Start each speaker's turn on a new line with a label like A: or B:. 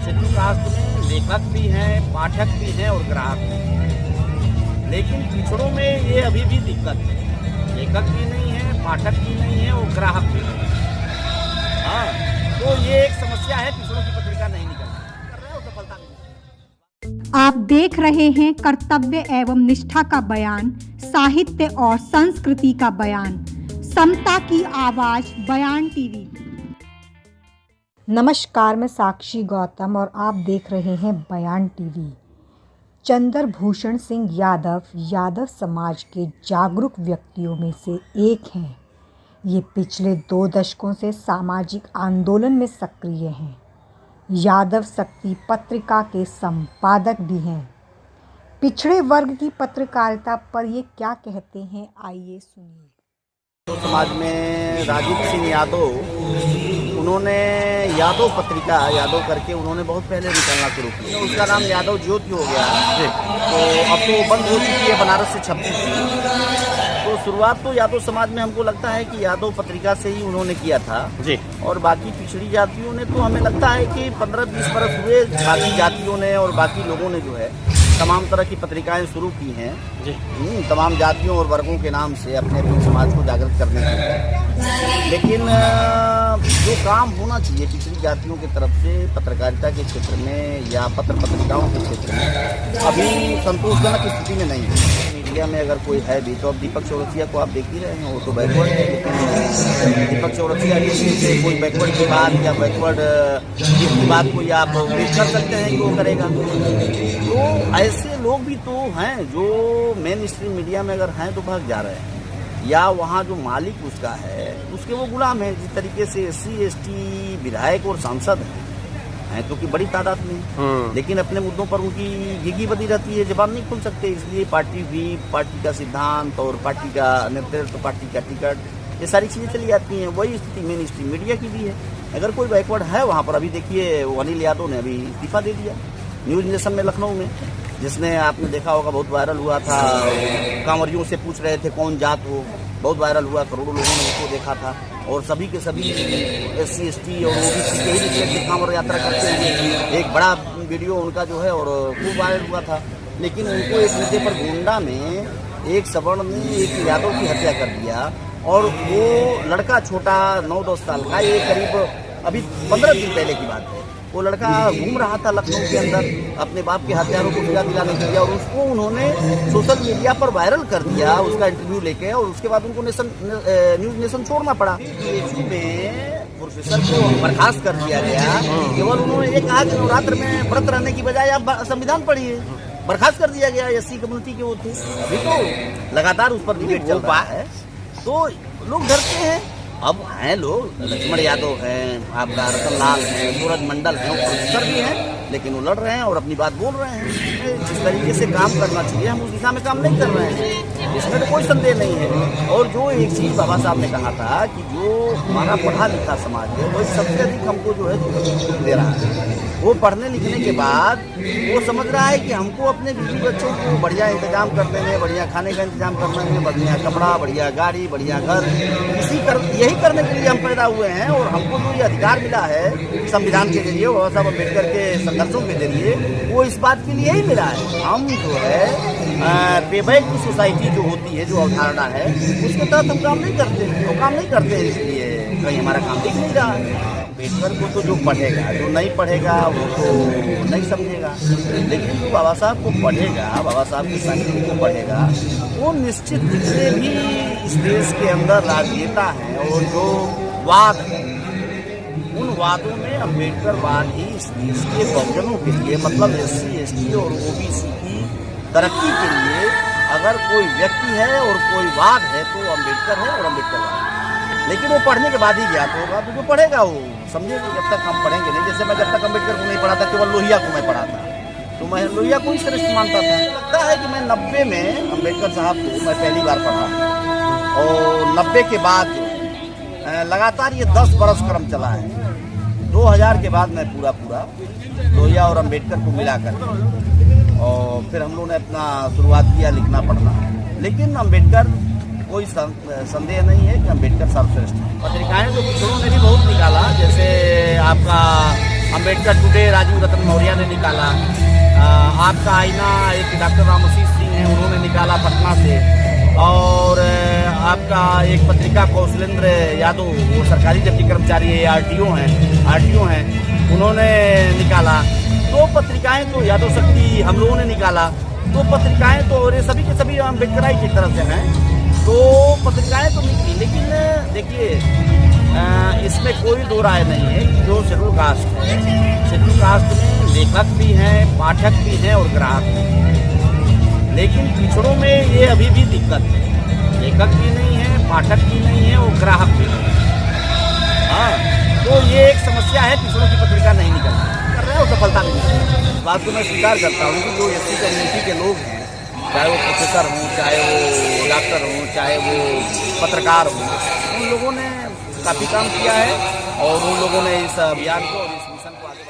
A: Schedule caste में लेखक भी हैं, पाठक भी हैं और ग्राहक भी हैं, लेकिन पिछड़ों में ये अभी भी दिक्कत है। लेखक भी नहीं है, पाठक भी नहीं है और ग्राहक भी नहीं है। हाँ, तो ये एक समस्या है, पिछड़ों की पत्रिका नहीं निकल रही है और सफलता नहीं।
B: आप देख रहे हैं कर्तव्य एवं निष्ठा का बयान, साहित्य और संस्कृति का बयान, समता की आवाज बयान टीवी। नमस्कार, मैं साक्षी गौतम और आप देख रहे हैं बयान टीवी। चंद्रभूषण सिंह यादव समाज के जागरूक व्यक्तियों में से एक हैं। ये पिछले 2 दशकों से सामाजिक आंदोलन में सक्रिय हैं। यादव शक्ति पत्रिका के संपादक भी हैं। पिछड़े वर्ग की पत्रकारिता पर ये क्या कहते हैं, आइए सुनिए।
A: तो समाज में राजीव सिंह यादव, उन्होंने यादव पत्रिका यादव करके उन्होंने बहुत पहले निकलना शुरू किया। उसका नाम यादव ज्योति हो गया, तो अब तो बंद हो चुकी है, बनारस से छपती थी। तो शुरुआत तो यादव समाज में हमको लगता है कि यादव पत्रिका से ही उन्होंने किया था जी। और बाकी पिछड़ी जातियों ने तो हमें लगता है कि 15-20 वर्ष हुए, बाकी जातियों ने और बाकी लोगों ने जो है तमाम तरह की पत्रिकाएं शुरू की हैं जी। तमाम जातियों और वर्गों के नाम से अपने समाज को जागृत करने के लिए। लेकिन जो काम होना चाहिए पिछड़ी जातियों की तरफ से पत्रकारिता के क्षेत्र में या पत्रिकाओं के क्षेत्र में अभी संतोषजनक स्थिति में नहीं है। मीडिया में अगर कोई है भी तो अब दीपक चौरसिया को आप देख ही रहे हैं, वो तो बैकवर्ड है, लेकिन दीपक चौरसिया से कोई बैकवर्ड की बात या बैकवर्ड की बात को या आप उम्मीद कर सकते हैं कि वो करेगा। तो ऐसे लोग भी तो हैं जो मेन स्ट्रीम मीडिया में अगर हैं तो भाग जा रहे हैं, या वहाँ जो मालिक उसका है उसके वो गुलाम है। जिस तरीके से SC ST विधायक और सांसद हैं तो कि बड़ी तादाद में, लेकिन अपने मुद्दों पर उनकी गिगी बदी रहती है, जबान नहीं खुल सकते। इसलिए पार्टी का सिद्धांत और पार्टी का नेतृत्व, पार्टी का टिकट, ये सारी चीज़ें चली जाती हैं। वही स्थिति मेन स्ट्रीम मीडिया की भी है। अगर कोई बैकवर्ड है वहाँ पर, अभी देखिए अनिल यादव ने अभी इस्तीफा दे दिया न्यूज़ नेशन में लखनऊ में, जिसने आपने देखा होगा बहुत वायरल हुआ था। कांवरियों से पूछ रहे थे कौन जात हो, बहुत वायरल हुआ, करोड़ों लोगों ने उसको देखा था। और सभी के सभी SC ST और OBC के ही रिलेटेड कांवर यात्रा करते हुए एक बड़ा वीडियो उनका जो है और खूब वायरल हुआ था। लेकिन उनको एक मुद्दे पर गोंडा में एक सवर्ण ने एक यादव की हत्या कर दिया, और वो लड़का छोटा 9-10 साल का, ये करीब अभी 15 दिन पहले की बात है, वो लड़का घूम रहा था लखनऊ के अंदर अपने बाप के हथियारों को सजा दिलाने के लिए, और उसको उन्होंने सोशल मीडिया पर वायरल कर दिया उसका इंटरव्यू लेके, और उसके बाद उनको न्यूज़ नेशन छोड़ना पड़ा। PHU में प्रोफेसर को बर्खास्त कर दिया गया। केवल उन्होंने ये कहा कि नवरात्र में व्रत रहने की बजाय आप संविधान पढ़िए। बर्खास्त कर दिया गया। SC कम्युनिटी के वो थे। अभी तो लगातार उस पर डिबेट चल रहा है, तो लोग डरते हैं। अब हैं लोग, लक्ष्मण यादव हैं, आपका रतन लाल हैं, सूरज मंडल हैं, प्रोफेसर भी हैं, लेकिन वो लड़ रहे हैं और अपनी बात बोल रहे हैं। जिस तरीके से काम करना चाहिए हम उस दिशा में काम नहीं कर रहे हैं, इसमें तो कोई संदेह नहीं है। और जो एक चीज़ बाबा साहब ने कहा था कि जो हमारा पढ़ा लिखा समाज है वो सबसे अधिक हमको जो है दुख दे रहा है। वो पढ़ने लिखने के बाद वो समझ रहा है कि हमको अपने बीवी बच्चों को बढ़िया इंतजाम करने में, बढ़िया खाने का इंतजाम करने में, बढ़िया कपड़ा, बढ़िया गाड़ी, बढ़िया घर, यही करने के लिए हम पैदा हुए हैं। और हमको जो ये अधिकार मिला है संविधान के जरिए, बाबा साहब अम्बेडकर के संघर्षों के जरिए, वो इस बात के लिए ही मिला है। हम जो है पेबैक की सोसाइटी जो होती है, जो अवधारणा है, उसके तहत हम काम नहीं करते, वो काम नहीं करते हैं, इसलिए कहीं हमारा काम दिख नहीं रहा है। अम्बेडकर को तो जो पढ़ेगा, जो नहीं पढ़ेगा वो तो नहीं समझेगा, लेकिन जो बाबा साहब को पढ़ेगा, बाबा साहब की संस्कृति को पढ़ेगा, वो निश्चित जितने भी इस देश के अंदर राजनेता हैं और जो वाद हैं, उन वादों में अम्बेडकर वाद ही इस देश के बहुजनों के लिए, मतलब SC ST और OBC की तरक्की के लिए अगर कोई व्यक्ति है और कोई वाद है तो अम्बेडकर है और अम्बेडकर वाद। लेकिन वो पढ़ने के बाद ही ज्ञात होगा, तो जो पढ़ेगा वो समझेगा। जब तक हम पढ़ेंगे नहीं, जैसे मैं जब तक अम्बेडकर को नहीं पढ़ा था, केवल लोहिया को मैं पढ़ा था, तो मैं लोहिया को ही श्रेष्ठ मानता था। लगता है कि मैं 90 में अम्बेडकर साहब को मैं पहली बार पढ़ा, और 90 के बाद लगातार ये 10 बरस क्रम चला है। 2000 के बाद मैं पूरा लोहिया और अम्बेडकर को मिलाकर, और फिर हम लोगों ने अपना शुरुआत किया लिखना पढ़ना। लेकिन अम्बेडकर, कोई संदेह नहीं है कि अम्बेडकर सर्वश्रेष्ठ है। पत्रिकाएं तो पिछड़ों ने भी बहुत निकाला, जैसे आपका अम्बेडकर टुडे राजीव रतन मौर्य ने निकाला, आपका आईना एक डॉक्टर रामोशी सिंह हैं उन्होंने निकाला पटना से, और आपका एक पत्रिका कौशलेंद्र यादव, वो सरकारी डिप्टी कर्मचारी है, आरटीओ हैं, उन्होंने निकाला। दो पत्रिकाएं तो यादव शक्ति हम लोगों ने निकाला, दो पत्रिकाएं तो और ये सभी के सभी अम्बेडकराई की तरफ से हैं, तो पत्रिकाएं तो निकली। लेकिन देखिए इसमें कोई दो राय नहीं है कि जो शेड्यूल कास्ट है, शेड्यूल कास्ट में लेखक भी हैं, पाठक भी हैं और ग्राहक भी हैं। लेकिन पिछड़ों में ये अभी भी दिक्कत है, लेखक भी नहीं है, पाठक भी नहीं है और ग्राहक भी नहीं है। हाँ, तो ये एक समस्या है, पिछड़ों की पत्रिका नहीं निकल कर रहा है और सफलता भी नहीं है। इस बात को मैं स्वीकार करता हूँ कि जो एससी कम्युनिटी के लोग हैं, चाहे वो प्रोफेसर हों, चाहे वो डॉक्टर हों, चाहे वो पत्रकार हों, उन लोगों ने काफ़ी काम किया है और उन लोगों ने इस अभियान को और इस मिशन को आगे